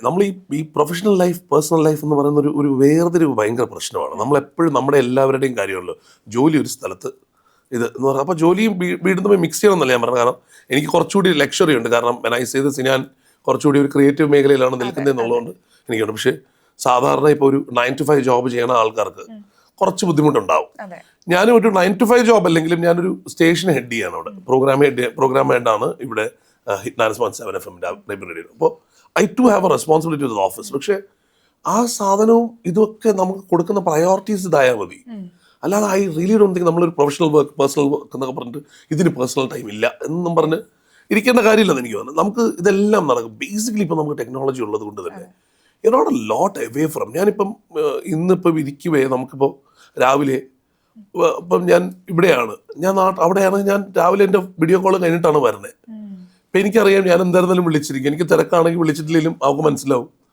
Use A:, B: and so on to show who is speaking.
A: നമ്മൾ ഈ professional life personal life എന്ന് പറയുന്ന ഒരു വേർതിരിവ് ഭയങ്കര പ്രശ്നമാണ്. നമ്മളെപ്പോഴും നമ്മുടെ എല്ലാവരുടെയും കാര്യമുള്ളൂ ജോലി ഒരു സ്ഥലത്ത് ഇത് എന്ന് പറഞ്ഞാൽ അപ്പോൾ ജോലിയും വീടും തമ്മിൽ മിക്സ് ചെയ്യണമെന്നല്ല ഞാൻ പറഞ്ഞത്. കാരണം എനിക്ക് കുറച്ചുകൂടി ലക്ഷറി ഉണ്ട്. കാരണം മെനൈസ് ചെയ്ത് ഞാൻ കുറച്ചുകൂടി ഒരു ക്രിയേറ്റീവ് മേഖലയിലാണ് നിൽക്കുന്നത് എന്നുള്ളതുകൊണ്ട് എനിക്കുണ്ട്. പക്ഷേ സാധാരണ ഇപ്പോൾ ഒരു 9 to 5 ജോബ് ചെയ്യുന്ന ആൾക്കാർക്ക് കുറച്ച് ബുദ്ധിമുട്ടുണ്ടാവും. ഞാനും ഒരു 9 to 5 ജോബ് അല്ലെങ്കിലും ഞാനൊരു സ്റ്റേഷൻ ഹെഡ് ചെയ്യാണ് അവിടെ. പ്രോഗ്രാം ഹെഡാണ് ഇവിടെ ഹിറ്റ് 9.7 FM ലൈബ്രറിയിൽ. അപ്പോൾ I to have a responsibility to the office. പക്ഷേ ആ സാധനവും ഇതൊക്കെ നമുക്ക് കൊടുക്കുന്ന പ്രയോറിറ്റീസ് ഇതായാൽ മതി. അല്ലാതെ ഐ റിയലി ഡോണ്ട് തിങ്ക് നമ്മളൊരു പ്രൊഫഷണൽ വർക്ക് പേഴ്സണൽ വർക്ക് എന്നൊക്കെ പറഞ്ഞിട്ട് ഇതിന് പേഴ്സണൽ ടൈം ഇല്ല എന്നും പറഞ്ഞ് ഇരിക്കേണ്ട കാര്യമില്ലെന്ന് എനിക്ക് തോന്നുന്നു. നമുക്ക് ഇതെല്ലാം നടക്കും. ബേസിക്കലി ഇപ്പം നമുക്ക് ടെക്നോളജി ഉള്ളത് കൊണ്ട് തന്നെ not a lot away from. ഞാനിപ്പം ഇന്നിപ്പം ഇരിക്കുവേ നമുക്കിപ്പോൾ രാവിലെ ഇപ്പം ഞാൻ ഇവിടെയാണ്, ഞാൻ അവിടെയാണ്, ഞാൻ രാവിലെ എൻ്റെ വീഡിയോ കോൾ കഴിഞ്ഞിട്ടാണ് വരുന്നത്. ഇപ്പം എനിക്കറിയാം ഞാൻ എന്തായിരുന്നാലും വിളിച്ചിരിക്കും. എനിക്ക് തിരക്കാണെങ്കിൽ വിളിച്ചിട്ടില്ലെങ്കിലും അവർക്ക് മനസ്സിലാവും